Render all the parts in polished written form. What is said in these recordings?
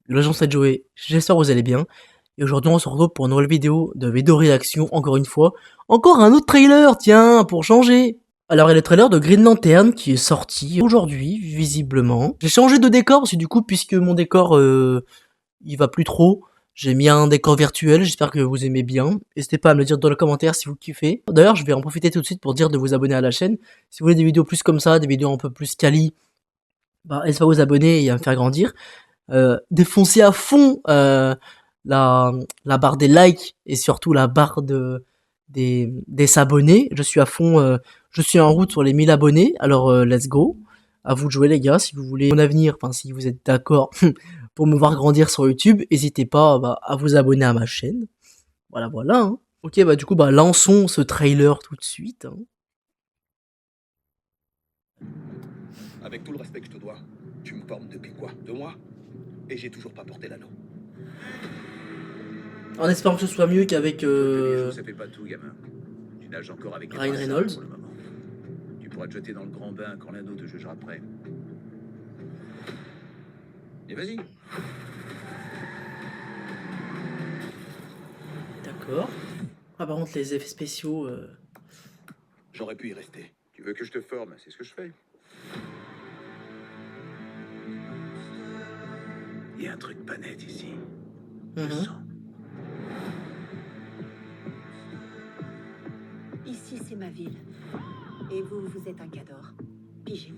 l'agence de Joey. J'espère que vous allez bien. Et aujourd'hui, on se retrouve pour une nouvelle vidéo réaction, encore une fois. Encore un autre trailer, tiens, pour changer. Alors, il y a le trailer de Green Lantern qui est sorti aujourd'hui, visiblement. J'ai changé de décor, parce que du coup, puisque mon décor, il va plus trop, j'ai mis un décor virtuel, j'espère que vous aimez bien. N'hésitez pas à me le dire dans les commentaires si vous kiffez. D'ailleurs, je vais en profiter tout de suite pour dire de vous abonner à la chaîne. Si vous voulez des vidéos plus comme ça, des vidéos un peu plus quali, bah, n'hésitez pas à vous abonner et à me faire grandir. Défoncer à fond la, la barre des likes et surtout la barre des s'abonner. Je suis à fond, je suis en route sur les 1000 abonnés, alors let's go. À vous de jouer les gars, si vous voulez mon avenir, enfin si vous êtes d'accord pour me voir grandir sur YouTube, n'hésitez pas à vous abonner à ma chaîne. Voilà, voilà. Hein. Ok, bah du coup, bah lançons ce trailer tout de suite. Hein. Avec tout le respect que je te dois, tu me formes depuis quoi? 2 mois? Et j'ai toujours pas porté l'anneau. En espérant que ce soit mieux qu'avec Ça fait pas tout, gamin. Tu nages encore avec les Ryan bras sales Reynolds. pour le moment. Tu pourras te jeter dans le grand bain quand l'anneau te jugera prêt. Et vas-y. D'accord. Ah par contre les effets spéciaux. J'aurais pu y rester. Tu veux que je te forme? C'est ce que je fais. Il y a un truc pas net ici. Je le sens. Ici, c'est ma ville. Et vous, vous êtes un cador. Pigé.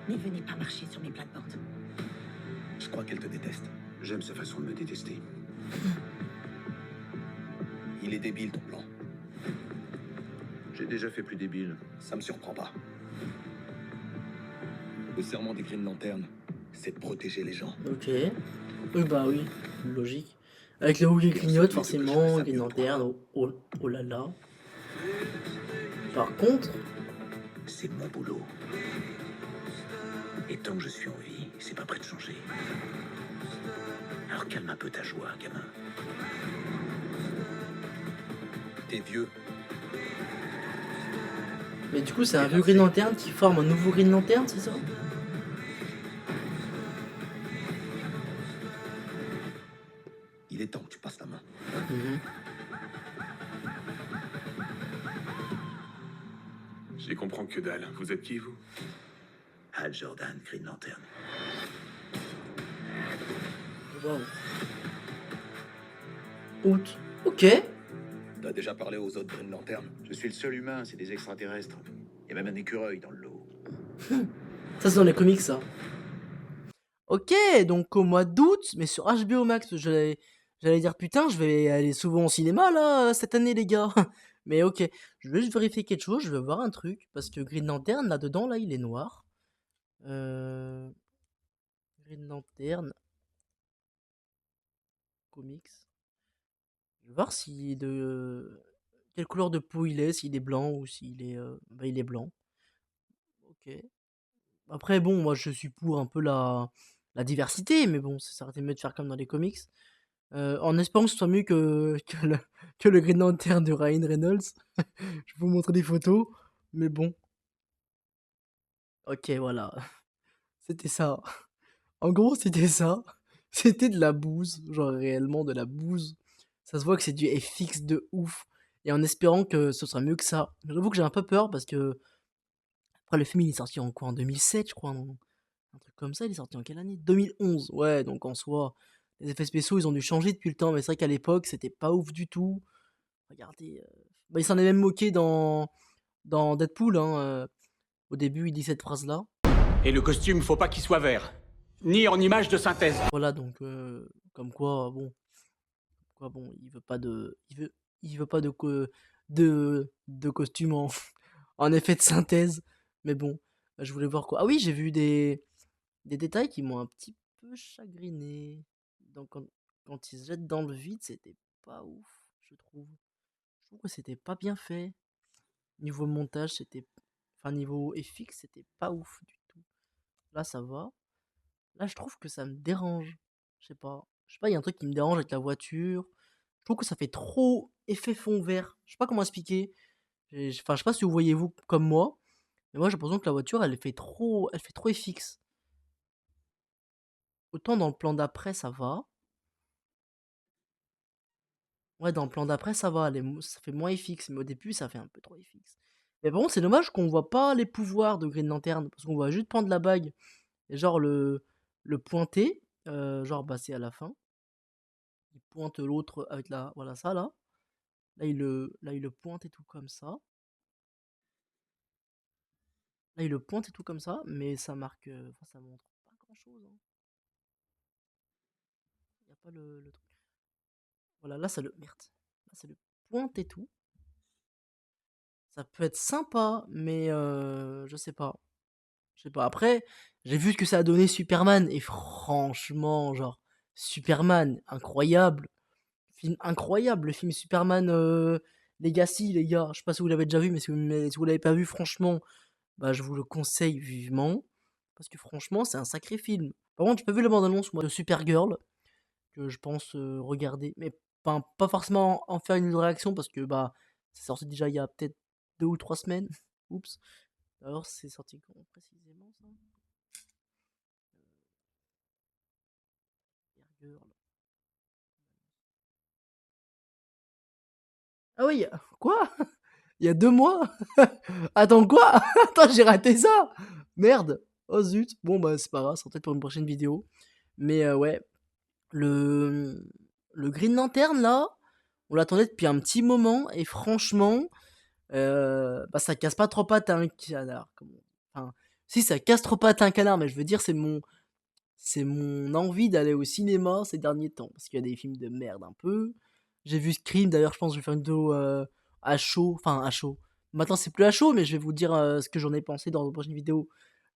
Mais venez pas marcher sur mes plates-bandes. Je crois qu'elle te déteste. J'aime sa façon de me détester. Il est débile, ton plan. J'ai déjà fait plus débile. Ça me surprend pas. Le serment des Green Lantern, c'est de protéger les gens. Ok. Bah oui, logique. Avec le haut qui clignote, forcément, Green Lantern, oh là là. Par contre... C'est mon boulot. Et tant que je suis en vie, c'est pas prêt de changer. Alors calme un peu ta joie, gamin. T'es vieux. Mais du coup, c'est un vieux Green Lantern qui forme un nouveau Green Lantern, c'est ça? Il est temps que tu passes la main. J'y comprends que dalle. Vous êtes qui, vous? Hal Jordan, Green Lantern. Wow. Août. Ok. T'as déjà parlé aux autres Green Lantern? Je suis le seul humain, c'est des extraterrestres. Il y a même un écureuil dans le lot. Ça, c'est dans les comics, ça. Ok, donc au mois d'août, mais sur HBO Max, j'allais dire putain, je vais aller souvent au cinéma là cette année les gars. Mais ok, je vais juste vérifier quelque chose, je vais voir un truc parce que Green Lantern là dedans là, il est noir. Green Lantern comics. Je vais voir s'il est de quelle couleur de peau il est, s'il est blanc ou s'il est bah il est blanc. Ok. Après bon, moi je suis pour un peu la diversité, mais bon, ça aurait été mieux de faire comme dans les comics. En espérant que ce soit mieux que le Green Lantern de Ryan Reynolds. Je vais vous montrer des photos, mais bon. Ok, voilà. C'était ça. En gros, c'était ça. C'était de la bouse, genre réellement de la bouse. Ça se voit que c'est du FX de ouf. Et en espérant que ce sera mieux que ça. J'avoue que j'ai un peu peur parce que... Après, le film, il est sorti en quoi? En 2007, je crois, non? Un truc comme ça, il est sorti en quelle année? 2011. Ouais, donc en soi, les effets spéciaux, ils ont dû changer depuis le temps. Mais c'est vrai qu'à l'époque, c'était pas ouf du tout. Regardez, bah, il s'en est même moqué dans Deadpool, hein, au début, il dit cette phrase-là. Et le costume, faut pas qu'il soit vert. Ni en image de synthèse. Voilà, donc, comme quoi, bon, il veut pas de costume en effet de synthèse. Mais bon, je voulais voir quoi. Ah oui, j'ai vu des détails qui m'ont un petit peu chagriné. Donc, quand il se jette dans le vide, c'était pas ouf, je trouve. Je trouve que c'était pas bien fait. Niveau montage, c'était. Enfin, niveau FX, c'était pas ouf du tout. Là, ça va. Là, je trouve que ça me dérange. Je sais pas. Je sais pas, il y a un truc qui me dérange avec la voiture. Je trouve que ça fait trop effet fond vert. Je sais pas comment expliquer. Enfin, je sais pas si vous voyez vous comme moi. Mais moi, j'ai l'impression que la voiture, elle fait trop FX. Autant dans le plan d'après, ça va. Ouais, dans le plan d'après, ça va, ça fait moins FX, mais au début, ça fait un peu trop FX. Mais par contre, c'est dommage qu'on voit pas les pouvoirs de Green Lantern, parce qu'on voit juste prendre la bague et genre le pointer, genre bah c'est à la fin. Il pointe l'autre avec la, voilà ça là. Là il le pointe et tout comme ça. Là il le pointe et tout comme ça, mais ça marque, enfin ça montre pas grand chose. Hein. Y a pas le truc. Voilà, là ça le, merde, là ça le pointe et tout. Ça peut être sympa, mais je sais pas. Je sais pas. Après, j'ai vu ce que ça a donné Superman, et franchement, genre, Superman, incroyable. Film incroyable, le film Superman Legacy, les gars. Je sais pas si vous l'avez déjà vu, mais si vous l'avez pas vu, franchement, bah, je vous le conseille vivement. Parce que franchement, c'est un sacré film. Par contre, j'ai pas vu la bande-annonce, moi, de Supergirl, que je pense regarder. Mais pas forcément en faire une réaction, parce que bah, c'est sorti déjà il y a peut-être 2 ou 3 semaines. Oups. Alors, c'est sorti quand précisément ça? Supergirl. Ah oui, quoi? Il y a 2 mois? Attends, quoi? Attends, j'ai raté ça! Merde! Oh zut! Bon, bah, c'est pas grave, c'est peut-être pour une prochaine vidéo. Mais ouais, le, le Green Lantern, là, on l'attendait depuis un petit moment, et franchement, bah, ça casse pas trop pattes à un canard. Enfin, si, ça casse trop pattes à un canard, mais je veux dire, c'est mon envie d'aller au cinéma ces derniers temps. Parce qu'il y a des films de merde un peu. J'ai vu Scream, d'ailleurs, je pense que je vais faire une vidéo à chaud. Enfin, à chaud. Maintenant, c'est plus à chaud, mais je vais vous dire ce que j'en ai pensé dans une prochaine vidéo.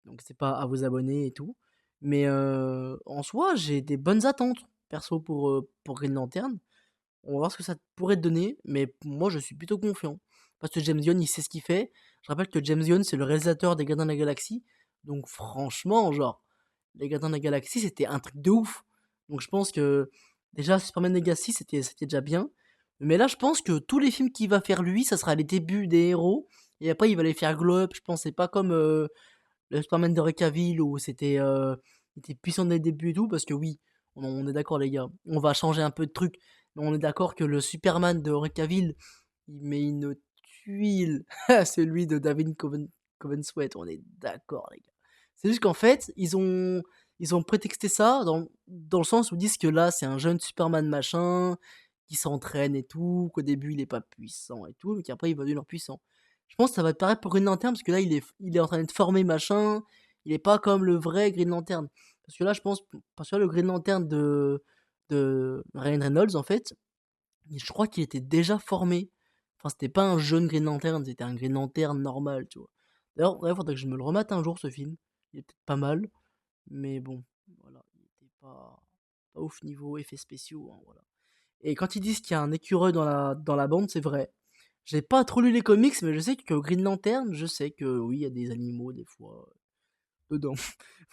Donc, c'est pas à vous abonner et tout. Mais en soi, j'ai des bonnes attentes, perso, pour Green Lantern. On va voir ce que ça pourrait te donner. Mais moi, je suis plutôt confiant. Parce que James Gunn, il sait ce qu'il fait. Je rappelle que James Gunn, c'est le réalisateur des Gardiens de la Galaxie. Donc, franchement, genre les Gardiens de la Galaxie, c'était un truc de ouf. Donc je pense que déjà Superman Legacy, c'était déjà bien. Mais là, je pense que tous les films qu'il va faire lui, ça sera les débuts des héros. Et après, il va les faire glow up. Je pense c'est pas comme le Superman de Henry Cavill où il était puissant dès le début et tout. Parce que oui, on est d'accord les gars. On va changer un peu de truc. Mais on est d'accord que le Superman de Henry Cavill, il met une tuile à celui de David Covensweat. On est d'accord les gars. C'est juste qu'en fait, ils ont prétexté ça dans le sens où ils disent que là, c'est un jeune Superman machin, qui s'entraîne et tout, qu'au début, il est pas puissant et tout, mais qu'après, il va devenir puissant. Je pense que ça va être pareil pour Green Lantern, parce que là, il est en train d'être formé machin, il est pas comme le vrai Green Lantern. Parce que là, parce que là, le Green Lantern de Ryan Reynolds, en fait, je crois qu'il était déjà formé. Enfin, c'était pas un jeune Green Lantern, c'était un Green Lantern normal, tu vois. D'ailleurs, il faudrait que je me le remette un jour, ce film. Il est peut-être pas mal, mais bon, voilà, il était pas ouf niveau effets spéciaux, hein, voilà. Et quand ils disent qu'il y a un écureuil dans la bande, c'est vrai. J'ai pas trop lu les comics, mais je sais que Green Lantern, je sais que oui, il y a des animaux des fois dedans.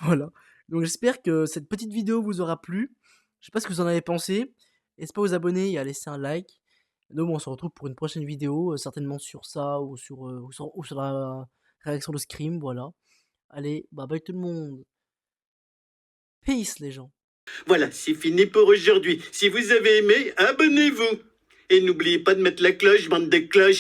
Voilà. Donc j'espère que cette petite vidéo vous aura plu. Je sais pas ce que vous en avez pensé. N'hésitez pas à vous abonner et à laisser un like. Nous, on se retrouve pour une prochaine vidéo, certainement sur ça ou sur la réaction de Scream, voilà. Allez, bye bye tout le monde. Peace les gens. Voilà, c'est fini pour aujourd'hui. Si vous avez aimé, abonnez-vous. Et n'oubliez pas de mettre la cloche, bande de cloches.